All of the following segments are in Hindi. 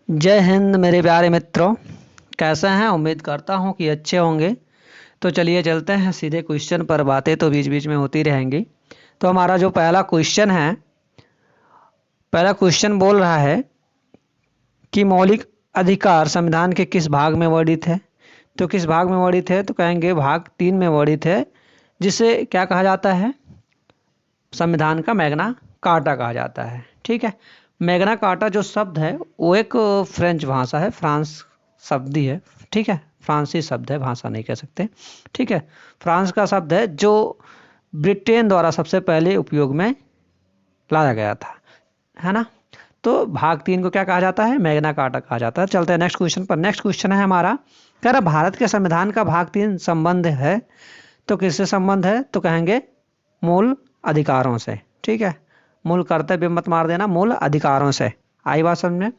जय हिंद मेरे प्यारे मित्रों। कैसे हैं? उम्मीद करता हूं कि अच्छे होंगे। तो चलिए चलते हैं सीधे क्वेश्चन पर। बातें तो बीच बीच में होती रहेंगी। तो हमारा जो पहला क्वेश्चन बोल रहा है कि मौलिक अधिकार संविधान के किस भाग में वर्णित है। तो किस भाग में वर्णित है? तो कहेंगे भाग 3 में वर्णित है, जिसे क्या कहा जाता है? संविधान का मैग्ना कार्टा कहा जाता है। ठीक है। मैग्ना कार्टा जो शब्द है वो एक फ्रेंच भाषा है, फ्रांस शब्द ही है। ठीक है, फ्रांसीसी शब्द है, भाषा नहीं कह सकते। ठीक है, फ्रांस का शब्द है जो ब्रिटेन द्वारा सबसे पहले उपयोग में लाया गया था, है ना। तो भाग 3 को क्या कहा जाता है? मैग्ना कार्टा कहा जाता है। चलते हैं नेक्स्ट क्वेश्चन पर। नेक्स्ट क्वेश्चन है हमारा, कह रहा भारत के संविधान का भाग 3 संबंध है। तो किससे संबंध है? तो कहेंगे मूल अधिकारों से। ठीक है, मूल कर्तव्य मत मार देना, मूल अधिकारों से। आई बात समझ में?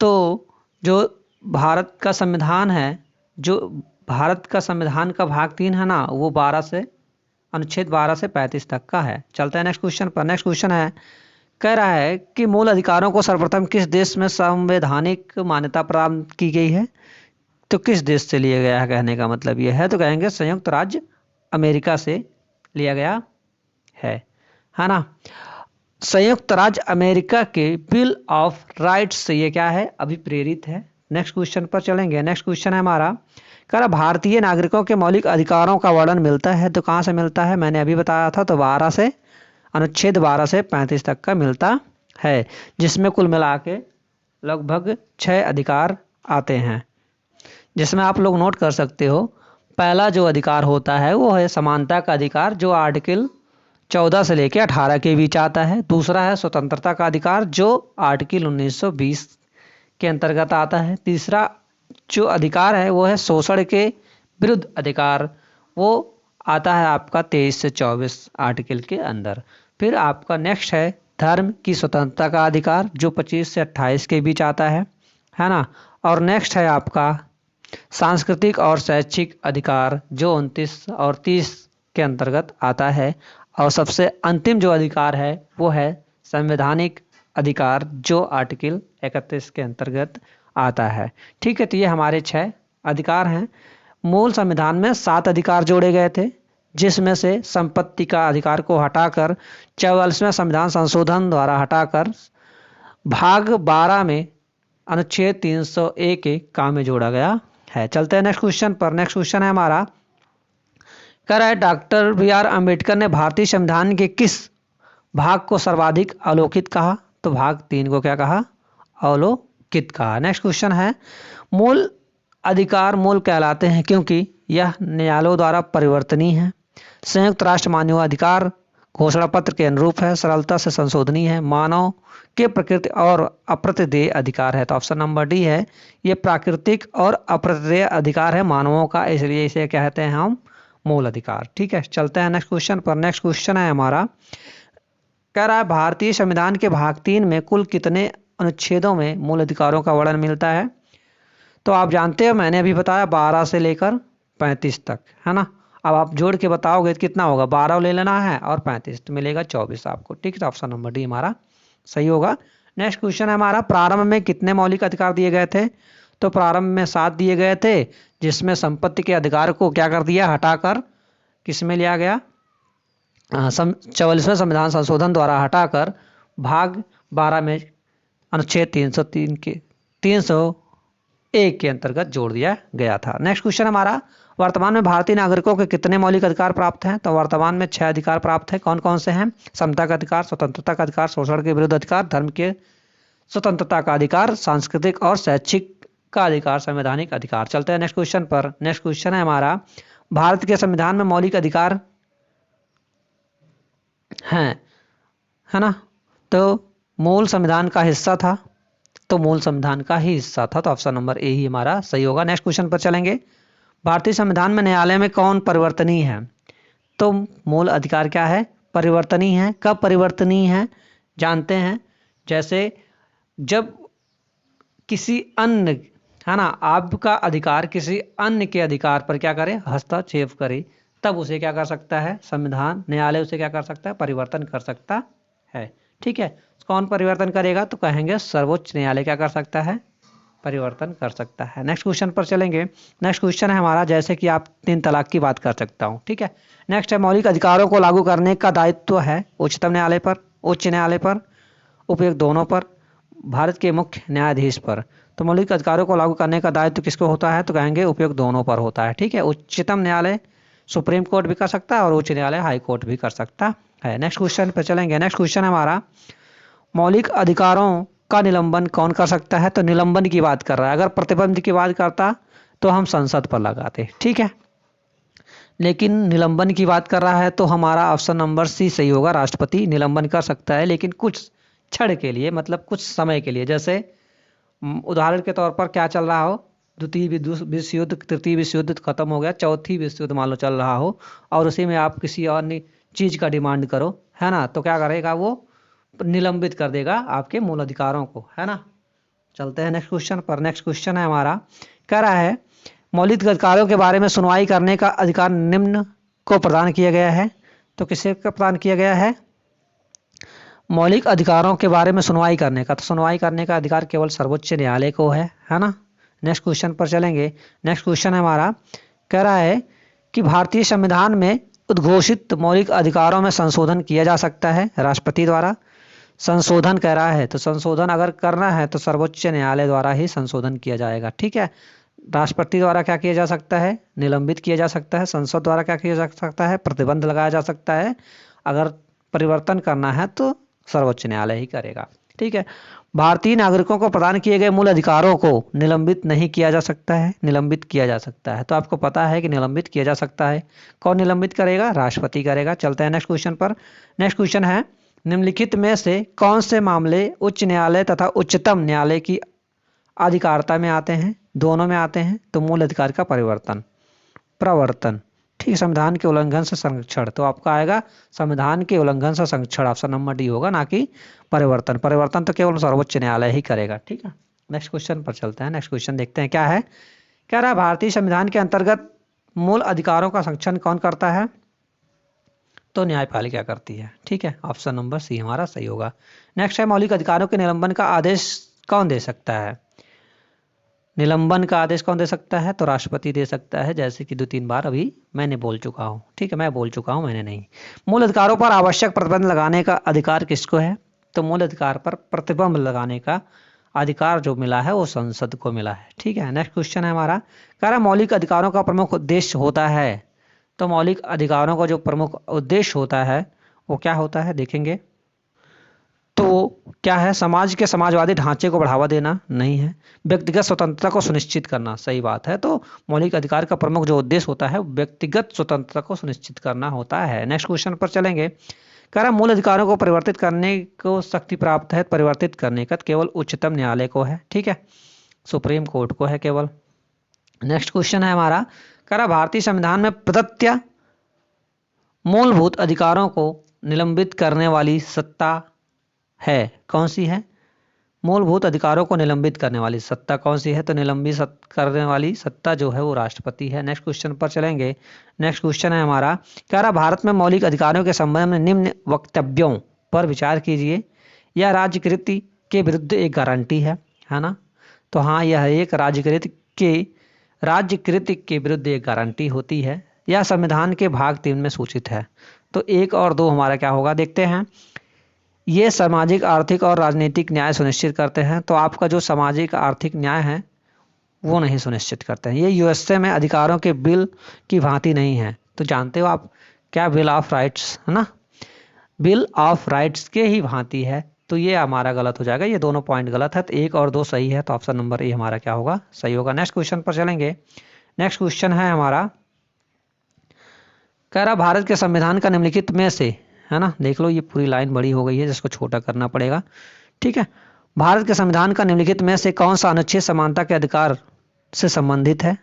तो जो भारत का संविधान है, जो भारत का संविधान का भाग 3 है ना, वो अनुच्छेद 12 से 35 तक का है। चलते हैं नेक्स्ट क्वेश्चन पर। नेक्स्ट क्वेश्चन है, कह रहा है कि मूल अधिकारों को सर्वप्रथम किस देश में संवैधानिक मान्यता प्राप्त की गई है। तो किस देश से लिया गया है, कहने का मतलब ये है। तो कहेंगे संयुक्त राज्य अमेरिका से लिया गया है ना। संयुक्त राज्य अमेरिका के बिल ऑफ राइट्स से ये क्या है? अभिप्रेरित है। नेक्स्ट क्वेश्चन पर चलेंगे। नेक्स्ट क्वेश्चन है हमारा, कह रहा भारतीय नागरिकों के मौलिक अधिकारों का वर्णन मिलता है। तो कहाँ से मिलता है? मैंने अभी बताया था। तो अनुच्छेद 12 से 35 तक का मिलता है, जिसमें कुल मिला के लगभग 6 अधिकार आते हैं, जिसमें आप लोग नोट कर सकते हो। पहला जो अधिकार होता है वो है समानता का अधिकार, जो आर्टिकल 14 से लेकर 18 के बीच आता है। दूसरा है स्वतंत्रता का अधिकार, जो आर्टिकल 1920 के अंतर्गत आता है। तीसरा जो अधिकार है वो है शोषण के विरुद्ध अधिकार, वो आता है आपका 23 से 24 आर्टिकल के अंदर। फिर आपका नेक्स्ट है धर्म की स्वतंत्रता का अधिकार, जो 25 से 28 के बीच आता है ना। और नेक्स्ट है आपका सांस्कृतिक और शैक्षिक अधिकार, जो 29 और 30 के अंतर्गत आता है। और सबसे अंतिम जो अधिकार है वो है संवैधानिक अधिकार, जो आर्टिकल 31 के अंतर्गत आता है। ठीक है, तो ये हमारे 6 अधिकार हैं। मूल संविधान में 7 अधिकार जोड़े गए थे, जिसमें से संपत्ति का अधिकार को हटाकर 44वें संविधान संशोधन द्वारा हटाकर भाग 12 में अनुच्छेद 301 के काम में जोड़ा गया है। चलते हैं नेक्स्ट क्वेश्चन पर। नेक्स्ट क्वेश्चन है हमारा, कह रहा है डॉक्टर बी.आर. अम्बेडकर ने भारतीय संविधान के किस भाग को सर्वाधिक अवलोकित कहा। तो भाग 3 को क्या कहा? अवलोकित कहा। नेक्स्ट क्वेश्चन है, मूल अधिकार मूल कहलाते हैं क्योंकि यह न्यायालयों द्वारा परिवर्तनीय है, संयुक्त राष्ट्र मानवाधिकार घोषणा पत्र के अनुरूप है, सरलता से संशोधनीय है, मानव के प्रकृति और अप्रत्यदेय अधिकार है। तो ऑप्शन नंबर डी है, ये प्राकृतिक और अप्रत्यदेय अधिकार है मानवों का, इसलिए इसे कहते हैं हम मूल अधिकार। ठीक है, चलते हैं नेक्स्ट क्वेश्चन पर। नेक्स्ट क्वेश्चन है हमारा, कह रहा है भारतीय संविधान के भाग 3 में कुल कितने अनुच्छेदों में मूल अधिकारों का वर्णन मिलता है। तो आप जानते हो, मैंने अभी बताया 12 से लेकर 35 तक, है ना। अब आप जोड़ के बताओगे तो कितना होगा? 12 ले लेना है और 35, तो मिलेगा 24 आपको। ठीक है, तो ऑप्शन नंबर डी हमारा सही होगा। नेक्स्ट क्वेश्चन है हमारा, प्रारंभ में कितने मौलिक अधिकार दिए गए थे। तो प्रारंभ में 7 दिए गए थे, जिसमें संपत्ति के अधिकार को क्या कर दिया? हटाकर किस में लिया गया? 44वें संविधान संशोधन द्वारा हटाकर भाग 12 में अनुच्छेद 301 के अंतर्गत जोड़ दिया गया था। नेक्स्ट क्वेश्चन हमारा, वर्तमान में भारतीय नागरिकों के कितने मौलिक अधिकार प्राप्त हैं। तो वर्तमान में 6 अधिकार प्राप्त हैं। कौन कौन से हैं? समता का अधिकार, स्वतंत्रता का अधिकार, शोषण के विरुद्ध अधिकार, धर्म के स्वतंत्रता का अधिकार, सांस्कृतिक और शैक्षिक का अधिकार, संवैधानिक अधिकार। चलते हैं नेक्स्ट क्वेश्चन पर। नेक्स्ट क्वेश्चन है हमारा, भारत के संविधान में मौलिक अधिकार हैं, है ना। तो मूल संविधान का हिस्सा था, तो मूल संविधान का ही हिस्सा था, तो ऑप्शन नंबर ए ही हमारा सही होगा। नेक्स्ट क्वेश्चन पर चलेंगे, भारतीय संविधान में न्यायालय में कौन परिवर्तनीय है। तो मूल अधिकार क्या है? परिवर्तनीय है। कब परिवर्तनीय है? जानते हैं, जैसे जब किसी अन्य, है ना, आपका अधिकार किसी अन्य के अधिकार पर क्या करे? हस्तक्षेप करे, तब उसे क्या कर सकता है? संविधान न्यायालय उसे क्या कर सकता है? परिवर्तन कर सकता है। ठीक है, कौन परिवर्तन करेगा? तो कहेंगे सर्वोच्च न्यायालय क्या कर सकता है? परिवर्तन कर सकता है। नेक्स्ट क्वेश्चन पर चलेंगे। नेक्स्ट क्वेश्चन है हमारा, जैसे कि आप 3 तलाक की बात कर सकता हूँ, ठीक है। नेक्स्ट है, मौलिक अधिकारों को लागू करने का दायित्व है उच्चतम न्यायालय पर, उच्च न्यायालय पर, उपयुक्त दोनों पर, भारत के मुख्य न्यायाधीश पर। तो मौलिक अधिकारों को लागू करने का दायित्व किसको होता है? तो कहेंगे उपयुक्त दोनों पर होता है, ठीक है। उच्चतम न्यायालय सुप्रीम कोर्ट भी कर सकता है और उच्च न्यायालय हाई कोर्ट भी कर सकता है। नेक्स्ट क्वेश्चन पर चलेंगे। नेक्स्ट क्वेश्चन है हमारा, मौलिक अधिकारों का निलंबन कौन कर सकता है? तो निलंबन की बात कर रहा है। अगर प्रतिबंध की बात करता तो हम संसद पर लगाते, ठीक है, लेकिन निलंबन की बात कर रहा है तो हमारा ऑप्शन नंबर सी सही होगा। राष्ट्रपति निलंबन कर सकता है, लेकिन कुछ क्षण के लिए, मतलब कुछ समय के लिए। जैसे उदाहरण के तौर पर क्या चल रहा हो, द्वितीय विश्व युद्ध, तृतीय विश्व युद्ध खत्म हो गया, चौथी विश्व युद्ध मान लो चल रहा हो, और उसी में आप किसी और चीज का डिमांड करो, है ना, तो क्या करेगा वो? निलंबित कर देगा आपके मूल अधिकारों को, है ना। चलते हैं नेक्स्ट क्वेश्चन पर। नेक्स्ट क्वेश्चन है हमारा, कह रहा है मौलिक अधिकारों के बारे में सुनवाई करने का अधिकार निम्न को प्रदान किया गया है। तो किसे प्रदान किया गया है? मौलिक अधिकारों के बारे में सुनवाई करने का, तो सुनवाई करने का अधिकार केवल सर्वोच्च न्यायालय को है ना। नेक्स्ट क्वेश्चन पर चलेंगे। नेक्स्ट क्वेश्चन है हमारा, कह रहा है कि भारतीय संविधान में उद्घोषित मौलिक अधिकारों में संशोधन किया जा सकता है राष्ट्रपति द्वारा। संशोधन कह रहा है, तो संशोधन अगर करना है तो सर्वोच्च न्यायालय द्वारा ही संशोधन किया जाएगा, ठीक है। राष्ट्रपति द्वारा क्या किया जा सकता है? निलंबित किया जा सकता है। संसद द्वारा क्या किया जा सकता है? प्रतिबंध लगाया जा सकता है। अगर परिवर्तन करना है तो सर्वोच्च न्यायालय ही करेगा, ठीक है। भारतीय नागरिकों को प्रदान किए गए मूल अधिकारों को निलंबित नहीं किया जा सकता है, निलंबित किया जा सकता है। तो आपको पता है कि निलंबित किया जा सकता है। कौन निलंबित करेगा? राष्ट्रपति करेगा। चलते हैं नेक्स्ट क्वेश्चन पर। नेक्स्ट क्वेश्चन है, निम्नलिखित में से कौन से मामले उच्च न्यायालय तथा उच्चतम न्यायालय की अधिकारिता में आते हैं? दोनों में आते हैं। तो मूल अधिकार का प्रवर्तन, ठीक, संविधान के उल्लंघन से संरक्षण, तो आपका आएगा संविधान के उल्लंघन से संरक्षण, ऑप्शन नंबर डी होगा, ना कि परिवर्तन। परिवर्तन तो केवल सर्वोच्च न्यायालय ही करेगा, ठीक है। नेक्स्ट क्वेश्चन पर चलते हैं। नेक्स्ट क्वेश्चन देखते हैं क्या है। कह रहा है भारतीय संविधान के अंतर्गत मूल अधिकारों का संरक्षण कौन करता है? तो न्यायपालिका करती है, ठीक है, ऑप्शन नंबर सी हमारा सही होगा। नेक्स्ट है, मौलिक अधिकारों के निलंबन का आदेश कौन दे सकता है? निलंबन का आदेश कौन दे सकता है? तो राष्ट्रपति दे सकता है, जैसे कि 2-3 बार अभी मैंने बोल चुका हूँ, ठीक है, मैं बोल चुका हूँ, मैंने नहीं। मूल अधिकारों पर आवश्यक प्रतिबंध लगाने का अधिकार किसको है? तो मूल अधिकार पर प्रतिबंध लगाने का अधिकार जो मिला है वो संसद को मिला है, ठीक है। नेक्स्ट क्वेश्चन है हमारा, कह रहा मौलिक अधिकारों का प्रमुख उद्देश्य होता है। तो मौलिक अधिकारों का जो प्रमुख उद्देश्य होता है वो क्या होता है, देखेंगे तो क्या है? समाज के समाजवादी ढांचे को बढ़ावा देना नहीं है, व्यक्तिगत स्वतंत्रता को सुनिश्चित करना, सही बात है। तो मौलिक अधिकार का प्रमुख जो उद्देश्य होता है व्यक्तिगत स्वतंत्रता को सुनिश्चित करना होता है। नेक्स्ट क्वेश्चन पर चलेंगे। कह रहा मूल अधिकारों को परिवर्तित करने को शक्ति प्राप्त है, परिवर्तित करने का केवल उच्चतम न्यायालय को है, ठीक है, सुप्रीम कोर्ट को है केवल। नेक्स्ट क्वेश्चन है हमारा, कह रहा भारतीय संविधान में प्रदत्त मूलभूत अधिकारों को निलंबित करने वाली सत्ता है, कौन सी है? मूलभूत अधिकारों को निलंबित करने वाली सत्ता कौन सी है? तो निलंबित करने वाली सत्ता जो है वो राष्ट्रपति है। नेक्स्ट क्वेश्चन पर चलेंगे। नेक्स्ट क्वेश्चन है हमारा, कह रहा भारत में मौलिक अधिकारों के संबंध में निम्न वक्तव्यों पर विचार कीजिए। यह राज्यकृति के विरुद्ध एक गारंटी है ना। तो हाँ, यह एक राज्यकृति के विरुद्ध एक गारंटी होती है। यह संविधान के भाग 3 में सूचित है। तो 1 और 2 हमारा क्या होगा, देखते हैं। ये सामाजिक, आर्थिक और राजनीतिक न्याय सुनिश्चित करते हैं। तो आपका जो सामाजिक आर्थिक न्याय है वो नहीं सुनिश्चित करते हैं। ये यूएसए में अधिकारों के बिल की भांति नहीं है। तो जानते हो आप क्या? बिल ऑफ राइट्स, है ना, बिल ऑफ राइट्स के ही भांति है। तो ये हमारा गलत हो जाएगा, ये दोनों पॉइंट गलत है। तो 1 और 2 सही है, तो ऑप्शन नंबर ए हमारा क्या होगा, सही होगा। नेक्स्ट क्वेश्चन पर चलेंगे। नेक्स्ट क्वेश्चन है हमारा, कह रहा भारत के संविधान का निम्नलिखित में से, है ना, देख लो ये पूरी लाइन बड़ी हो गई है जिसको छोटा करना पड़ेगा, ठीक है। भारत के संविधान का निम्नलिखित में से कौन सा अनुच्छेद समानता के अधिकार से संबंधित है?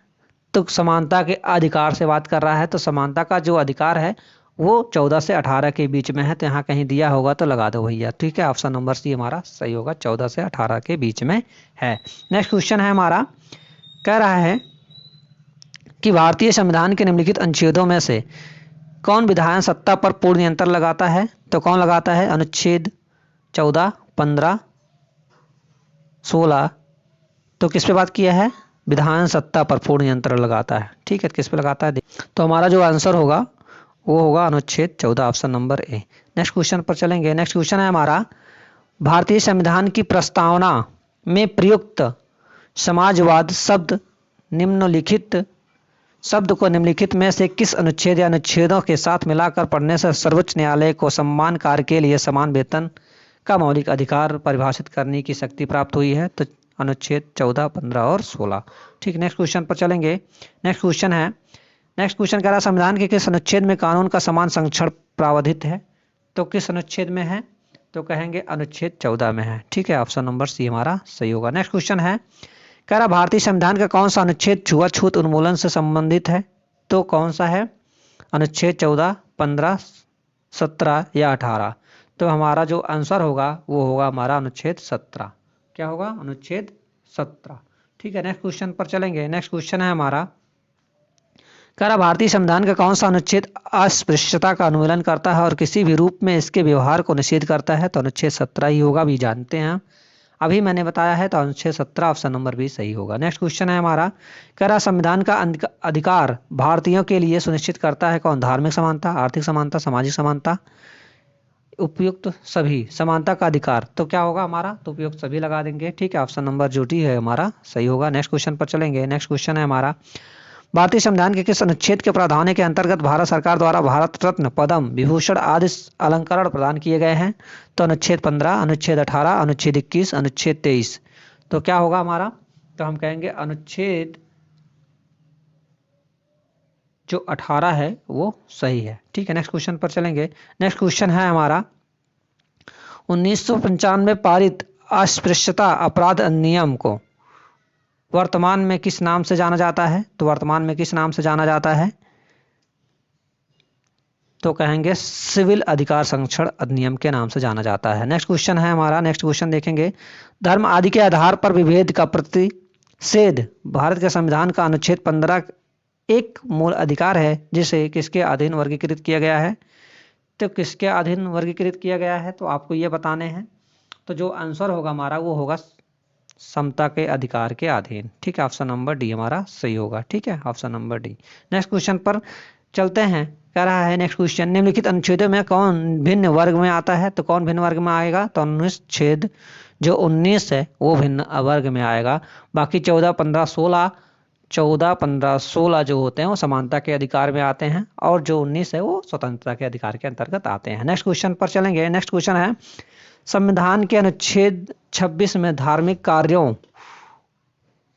तो समानता के अधिकार से बात कर रहा है। तो समानता का जो अधिकार है वो 14 से 18 के बीच में है। तो यहाँ कहीं दिया होगा तो लगा दो भैया, ठीक है, ऑप्शन नंबर सी हमारा सही होगा, 14 से 18 के बीच में है। नेक्स्ट क्वेश्चन है हमारा, कह रहा है कि भारतीय संविधान के निम्नलिखित अनुच्छेदों में से कौन विधायन सत्ता पर पूर्ण नियंत्रण लगाता है? तो कौन लगाता है? अनुच्छेद 14, 15, 16, तो किस पे बात किया है? विधान सत्ता पर पूर्ण नियंत्रण लगाता है। ठीक है, किस पे लगाता है? तो हमारा जो आंसर होगा वो होगा अनुच्छेद 14, option number A. Next question पर चलेंगे। नेक्स्ट क्वेश्चन है हमारा, भारतीय संविधान की प्रस्तावना में प्रयुक्त समाजवाद शब्द को निम्नलिखित में से किस अनुच्छेद या अनुच्छेदों के साथ मिलाकर पढ़ने से सर्वोच्च न्यायालय को समान कार्य के लिए समान वेतन का मौलिक अधिकार परिभाषित करने की शक्ति प्राप्त हुई है? तो अनुच्छेद 14, 15 और 16। ठीक, नेक्स्ट क्वेश्चन पर चलेंगे। नेक्स्ट क्वेश्चन कह रहा है, संविधान के किस अनुच्छेद में कानून का समान संरक्षण प्रावधानित है? तो किस अनुच्छेद में है? तो कहेंगे अनुच्छेद 14 में है। ठीक है, ऑप्शन नंबर सी हमारा सही होगा। नेक्स्ट क्वेश्चन है, कह रहा भारतीय संविधान का कौन सा अनुच्छेद छुआछूत उन्मूलन से संबंधित है? तो कौन सा है? अनुच्छेद 14, 15, 17 या 18? तो हमारा जो आंसर होगा वो होगा हमारा अनुच्छेद 17। क्या होगा? अनुच्छेद 17। ठीक है, नेक्स्ट क्वेश्चन पर चलेंगे। नेक्स्ट क्वेश्चन है हमारा, कह रहा भारतीय संविधान का कौन सा अनुच्छेद अस्पृश्यता का उन्मूलन करता है और किसी भी रूप में इसके व्यवहार को निषेध करता है? तो अनुच्छेद 17 ही होगा, भी जानते हैं, अभी मैंने बताया है। तो अनुच्छेद 17 ऑप्शन नंबर भी सही होगा। नेक्स्ट क्वेश्चन है हमारा, कह रहा संविधान का अधिकार भारतीयों के लिए सुनिश्चित करता है कौन? धार्मिक समानता, आर्थिक समानता, सामाजिक समानता, उपयुक्त सभी, समानता का अधिकार। तो क्या होगा हमारा? तो उपयुक्त सभी लगा देंगे। ठीक है, ऑप्शन नंबर जो डी है हमारा सही होगा। नेक्स्ट क्वेश्चन पर चलेंगे। नेक्स्ट क्वेश्चन है हमारा, भारतीय संविधान के किस अनुच्छेद के प्रावधान के अंतर्गत भारत सरकार द्वारा भारत रत्न, पद्म विभूषण आदि अलंकरण प्रदान किए गए हैं? तो अनुच्छेद 15, अनुच्छेद 18, अनुच्छेद 21, अनुच्छेद 23। तो क्या होगा हमारा? तो हम कहेंगे अनुच्छेद जो 18 है वो सही है। ठीक है, नेक्स्ट क्वेश्चन पर चलेंगे। नेक्स्ट क्वेश्चन है हमारा, 1995 में पारित अस्पृश्यता अपराध अधिनियम को वर्तमान में किस नाम से जाना जाता है? तो वर्तमान में किस नाम से जाना जाता है? तो कहेंगे सिविल अधिकार संरक्षण अधिनियम के नाम से जाना जाता है। नेक्स्ट क्वेश्चन है हमारा, नेक्स्ट क्वेश्चन देखेंगे, धर्म आदि के आधार पर विभेद का प्रतिषेध भारत के संविधान का अनुच्छेद 15 एक मूल अधिकार है जिसे किसके अधीन वर्गीकृत किया गया है? तो किसके अधीन वर्गीकृत किया गया है? तो आपको ये बताने हैं। तो जो आंसर होगा हमारा वो होगा समता के अधिकार के अधीन। ठीक है, ऑप्शन नंबर डी हमारा सही होगा। ठीक है, option number D. Next question पर चलते हैं। कह रहा है नेक्स्ट क्वेश्चन, निम्नलिखित अनुच्छेदों में कौन भिन्न वर्ग में आता है? तो कौन भिन्न वर्ग में आएगा? तो अनुच्छेद जो 19 है वो भिन्न वर्ग में आएगा। बाकी 14, 15, 16 जो होते हैं वो समानता के अधिकार में आते हैं और जो 19 है वो स्वतंत्रता के अधिकार के अंतर्गत आते हैं। नेक्स्ट क्वेश्चन पर चलेंगे। नेक्स्ट क्वेश्चन है, संविधान के अनुच्छेद 26 में धार्मिक कार्यों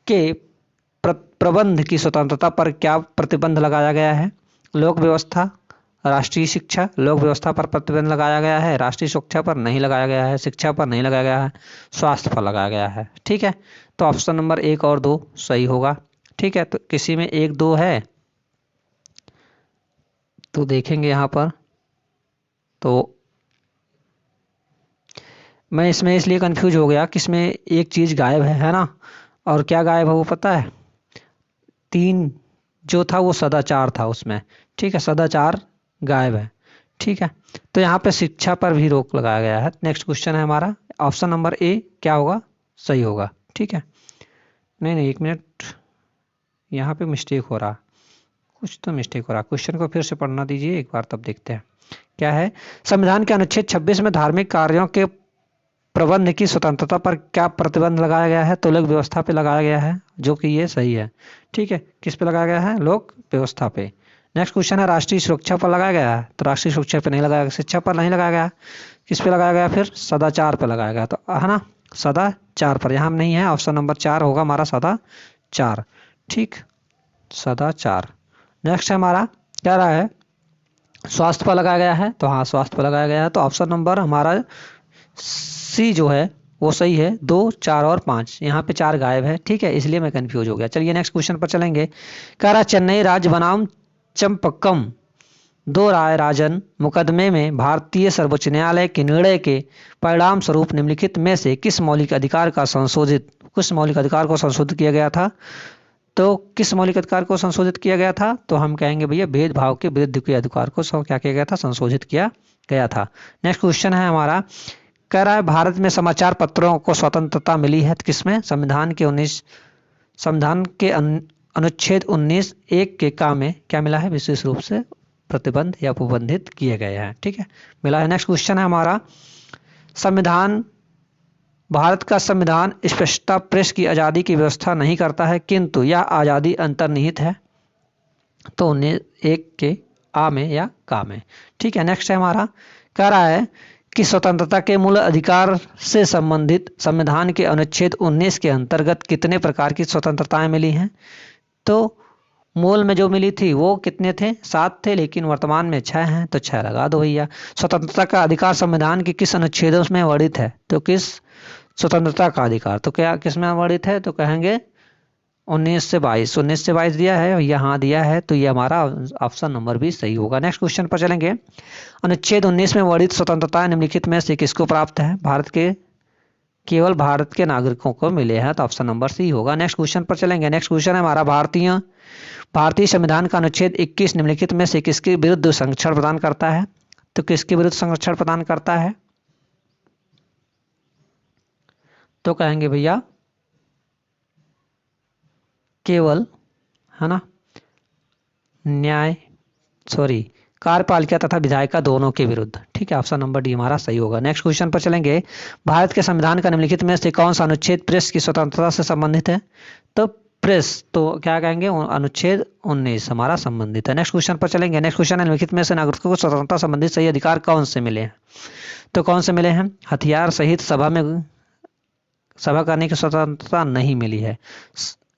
के प्रबंध की स्वतंत्रता पर क्या प्रतिबंध लगाया गया है? लोक व्यवस्था, राष्ट्रीय शिक्षा, लोक व्यवस्था पर प्रतिबंध लगाया गया है, राष्ट्रीय सुरक्षा पर नहीं लगाया गया है, शिक्षा पर नहीं लगाया गया है, स्वास्थ्य पर लगाया गया है। ठीक है, तो ऑप्शन नंबर 1 और 2 सही होगा। ठीक है, तो किसी में 1, 2 है तो देखेंगे यहाँ पर। तो मैं इसमें इसलिए कंफ्यूज हो गया कि इसमें एक चीज़ गायब है ना? और क्या गायब है वो पता है? 3 जो था वो सदाचार था उसमें। ठीक है, सदाचार गायब है। ठीक है, तो यहाँ पे शिक्षा पर भी रोक लगाया गया है। नेक्स्ट क्वेश्चन है हमारा, ऑप्शन नंबर ए क्या होगा? सही होगा। ठीक है, नहीं 1 मिनट, यहाँ पे मिस्टेक हो रहा, कुछ तो मिस्टेक हो रहा। क्वेश्चन को फिर से पढ़ना दीजिए एक बार, तब देखते हैं क्या है। संविधान के अनुच्छेद 26 में धार्मिक कार्यों के प्रबंध की स्वतंत्रता पर क्या प्रतिबंध लगाया गया है? तो लोक व्यवस्था पे लगाया गया है, जो कि ये सही है। ठीक है, किस पे लगाया गया है? लोक व्यवस्था पे। नेक्स्ट क्वेश्चन है, राष्ट्रीय सुरक्षा पर लगाया गया है? तो राष्ट्रीय सुरक्षा पे नहीं लगाया गया, शिक्षा पर नहीं लगाया गया, किस पे लगाया गया? फिर सदाचार पे लगाया गया, तो है ना, सदाचार पर। यहाँ नहीं है, ऑप्शन नंबर 4 होगा हमारा सदाचार। ठीक, सदाचार। नेक्स्ट है हमारा, क्या रहा है? स्वास्थ्य पर लगाया गया है, तो हाँ स्वास्थ्य पर लगाया गया है। तो ऑप्शन नंबर हमारा सी जो है वो सही है। 2, 4 और 5, यहाँ पे 4 गायब है। ठीक है, इसलिए मैं कंफ्यूज हो गया। चलिए नेक्स्ट क्वेश्चन पर चलेंगे। कह रहा चेन्नई राज्य बनाम चंपक्कम 2 राय राजन मुकदमे में भारतीय सर्वोच्च न्यायालय के निर्णय के परिणाम स्वरूप निम्नलिखित में से किस मौलिक अधिकार को संशोधित किया गया था? तो किस मौलिक अधिकार को संशोधित किया गया था? तो हम कहेंगे भैया भेदभाव के विरुद्ध के अधिकार को क्या किया गया था? संशोधित किया गया था। नेक्स्ट क्वेश्चन है हमारा, कह रहा है भारत में समाचार पत्रों को स्वतंत्रता मिली है तो किसमें? संविधान के अनुच्छेद 19(1) के का में क्या मिला है? विशेष रूप से प्रतिबंध या उपबंधित किए गए हैं। ठीक है, मिला है। नेक्स्ट क्वेश्चन है हमारा, भारत का संविधान स्पष्टता प्रेस की आज़ादी की व्यवस्था नहीं करता है, किंतु यह आज़ादी अंतर्निहित है। तो 19(1) के आ में या का में। ठीक है, नेक्स्ट है हमारा, कह रहा है कि स्वतंत्रता के मूल अधिकार से संबंधित संविधान के अनुच्छेद 19 के अंतर्गत कितने प्रकार की स्वतंत्रताएं मिली हैं? तो मूल में जो मिली थी वो कितने थे? 7 थे, लेकिन वर्तमान में 6 हैं, तो 6 लगा दो भैया। स्वतंत्रता का अधिकार संविधान के किस अनुच्छेदों में वर्णित है? तो किस स्वतंत्रता का अधिकार तो क्या किस में वर्णित है? तो कहेंगे 19 से 22। 19 से 22 दिया है, यहाँ दिया है, तो ये हमारा ऑप्शन नंबर भी सही होगा। नेक्स्ट क्वेश्चन पर चलेंगे। अनुच्छेद 19 में वर्णित स्वतंत्रता निम्नलिखित में से किसको प्राप्त है? केवल भारत के नागरिकों को मिले हैं, तो ऑप्शन नंबर सी होगा। नेक्स्ट क्वेश्चन पर चलेंगे। नेक्स्ट क्वेश्चन है हमारा, भारतीय संविधान का अनुच्छेद 21 निम्नलिखित में से किसके विरुद्ध संरक्षण प्रदान करता है? तो किसके विरुद्ध संरक्षण प्रदान करता है? तो कहेंगे भैया केवल, है ना, कार्यपालिका तथा विधायिका दोनों के विरुद्ध। ठीक है, ऑप्शन नंबर डी हमारा सही होगा। नेक्स्ट क्वेश्चन पर चलेंगे। भारत के संविधान का निम्नलिखित में से कौन सा अनुच्छेद प्रेस की स्वतंत्रता से संबंधित है? तो प्रेस, तो क्या कहेंगे? अनुच्छेद 19 हमारा संबंधित है। नेक्स्ट क्वेश्चन पर चलेंगे। नेक्स्ट क्वेश्चन है, निम्नलिखित में से नागरिकों को स्वतंत्रता संबंधित सही अधिकार कौन से मिले हैं? तो कौन से मिले हैं? हथियार सहित सभा करने की स्वतंत्रता नहीं मिली है।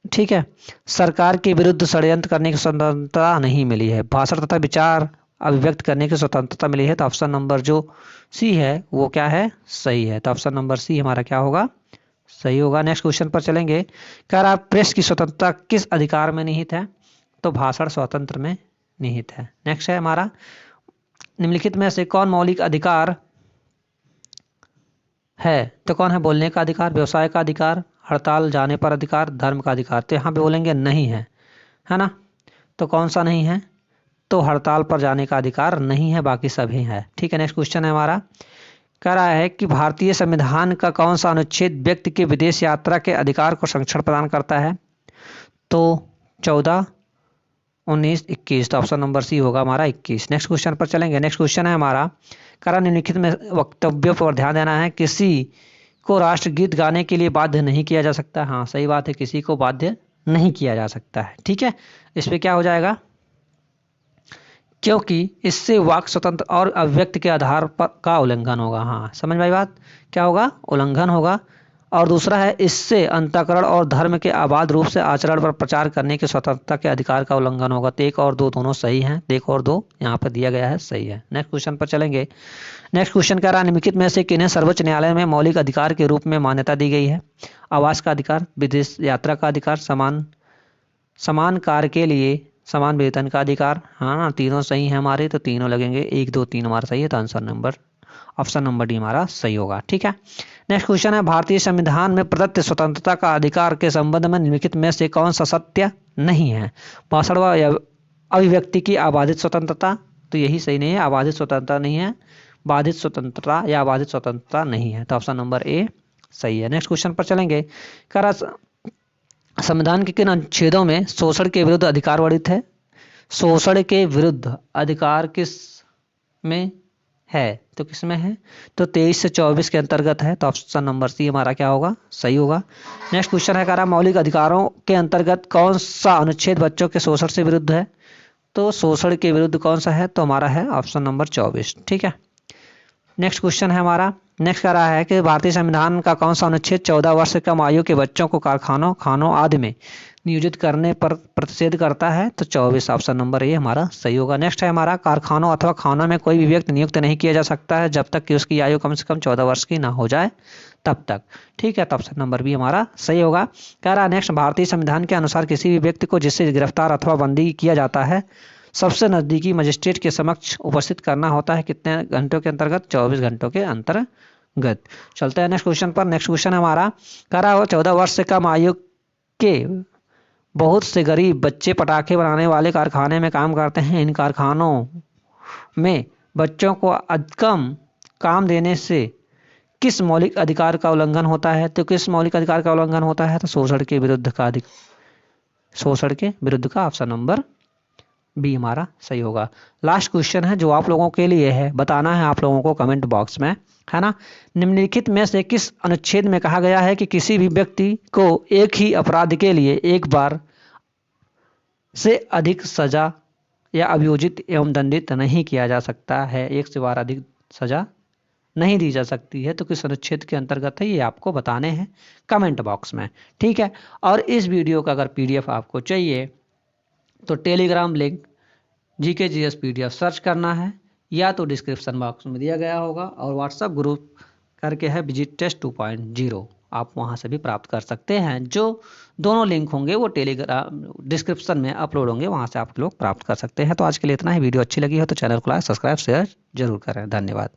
ठीक है, सरकार के विरुद्ध षड्यंत्र करने की स्वतंत्रता नहीं मिली है। भाषण तथा विचार अभिव्यक्त करने की स्वतंत्रता मिली है। तो ऑप्शन नंबर जो सी है वो क्या है? सही है। तो ऑप्शन नंबर सी हमारा क्या होगा? सही होगा। नेक्स्ट क्वेश्चन पर चलेंगे। कह रहा प्रेस की स्वतंत्रता किस अधिकार में निहित है? तो भाषण स्वतंत्र में निहित है। नेक्स्ट है हमारा, निम्नलिखित में से कौन मौलिक अधिकार है? तो कौन है? बोलने का अधिकार, व्यवसाय का अधिकार, हड़ताल जाने पर अधिकार, धर्म का अधिकार। तो यहाँ पे बोलेंगे नहीं है, है ना। तो कौन सा नहीं है? तो हड़ताल पर जाने का अधिकार नहीं है, बाकी सभी है। ठीक है, नेक्स्ट क्वेश्चन है हमारा, कह रहा है कि भारतीय संविधान का कौन सा अनुच्छेद व्यक्ति के विदेश यात्रा के अधिकार को संरक्षण प्रदान करता है? तो 14, 19, 21। तो ऑप्शन नंबर सी होगा हमारा 21। नेक्स्ट क्वेश्चन पर चलेंगे। नेक्स्ट क्वेश्चन है हमारा, कह रहा निम्नलिखित में वक्तव्यों पर ध्यान देना है। किसी को राष्ट्रगीत गाने के लिए बाध्य नहीं किया जा सकता। हाँ सही बात है, किसी को बाध्य नहीं किया जा सकता है। ठीक है, इस पे क्या हो जाएगा? क्योंकि इससे वाक स्वतंत्र और अभिव्यक्ति के आधार पर का उल्लंघन होगा। हाँ समझ में आई बात? क्या होगा? उल्लंघन होगा। और दूसरा है, इससे अंतःकरण और धर्म के आबाद रूप से आचरण पर प्रचार करने की स्वतंत्रता के अधिकार का उल्लंघन होगा। तो 1 और 2 दोनों सही हैं। 1 और 2 यहाँ पर दिया गया है, सही है। नेक्स्ट क्वेश्चन पर चलेंगे। नेक्स्ट क्वेश्चन कह रहा है, निम्नलिखित में से किन्हें सर्वोच्च न्यायालय में मौलिक अधिकार के रूप में मान्यता दी गई है? आवास का अधिकार, विदेश यात्रा का अधिकार, समान कार्य के लिए समान वेतन का अधिकार। हाँ तीनों सही है हमारे, तो तीनों लगेंगे। 1, 2, 3 हमारा सही है, तो answer number option number D हमारा सही होगा। ठीक है, नेक्स्ट क्वेश्चन है, भारतीय संविधान में प्रदत्त स्वतंत्रता का अधिकार के संबंध में निम्नलिखित में से कौन सा सत्य नहीं है? भाषण व अभिव्यक्ति की अबाधित स्वतंत्रता, तो यही सही नहीं है, अबाधित स्वतंत्रता नहीं है, बाधित स्वतंत्रता या अबाधित स्वतंत्रता नहीं है। तो ऑप्शन नंबर ए सही है। नेक्स्ट क्वेश्चन पर चलेंगे। कह संविधान के किन अनुच्छेदों में शोषण के विरुद्ध अधिकार वर्णित है? शोषण के विरुद्ध अधिकार किस में है? तो किस में है? तो 23 से 24 के अंतर्गत है। तो ऑप्शन नंबर सी हमारा क्या होगा? सही होगा। नेक्स्ट क्वेश्चन है, कह रहा मौलिक अधिकारों के अंतर्गत कौन सा अनुच्छेद बच्चों के शोषण से विरुद्ध है? तो शोषण के विरुद्ध कौन सा है? तो हमारा है ऑप्शन नंबर 24। ठीक है, नेक्स्ट क्वेश्चन है हमारा, नेक्स्ट कह रहा है कि भारतीय संविधान का कौन सा अनुच्छेद 14 वर्ष से कम आयु के बच्चों को कारखानों, खानों आदि में नियोजित करने पर प्रतिषेध करता है? तो 24 ऑप्शन नंबर ए हमारा सही होगा। नेक्स्ट है हमारा, कारखानों अथवा खानों में कोई भी व्यक्ति नियुक्त नहीं किया जा सकता है जब तक कि उसकी आयु कम से कम 14 वर्ष की ना हो जाए तब तक। ठीक है, तो ऑप्शन नंबर बी हमारा सही होगा। कह रहा है नेक्स्ट, भारतीय संविधान के अनुसार किसी भी व्यक्ति को जिससे गिरफ्तार अथवा बंदी किया जाता है सबसे नजदीकी मजिस्ट्रेट के समक्ष उपस्थित करना होता है कितने घंटों के अंतर्गत? 24 घंटों के अंतर्गत। चलते हैं नेक्स्ट क्वेश्चन पर। नेक्स्ट क्वेश्चन हमारा, कह रहा है 14 वर्ष से कम आयु के बहुत से गरीब बच्चे पटाखे बनाने वाले कारखाने में काम करते हैं। इन कारखानों में बच्चों को कम काम देने से किस मौलिक अधिकार का उल्लंघन होता है? तो किस मौलिक अधिकार का उल्लंघन होता है? तो शोषण के विरुद्ध का शोषण के विरुद्ध का ऑप्शन नंबर बी हमारा सही होगा। लास्ट क्वेश्चन है जो आप लोगों के लिए है, बताना है आप लोगों को कमेंट बॉक्स में, है ना। निम्नलिखित में से किस अनुच्छेद में कहा गया है कि किसी भी व्यक्ति को एक ही अपराध के लिए एक बार से अधिक सजा या अभियोजित एवं दंडित नहीं किया जा सकता है? एक से बार अधिक सजा नहीं दी जा सकती है, तो किस अनुच्छेद के अंतर्गत है ये आपको बताने हैं कमेंट बॉक्स में, ठीक है। और इस वीडियो का अगर पीडीएफ आपको चाहिए तो Telegram link GK GS PDF search करना है, या तो डिस्क्रिप्शन बॉक्स में दिया गया होगा, और व्हाट्सएप ग्रुप करके है विजिट टेस्ट 2.0, आप वहां से भी प्राप्त कर सकते हैं। जो दोनों लिंक होंगे वो टेलीग्राम डिस्क्रिप्शन में अपलोड होंगे, वहां से आप लोग प्राप्त कर सकते हैं। तो आज के लिए इतना ही। वीडियो अच्छी लगी हो तो चैनल को लाइक, सब्सक्राइब, शेयर जरूर करें। धन्यवाद।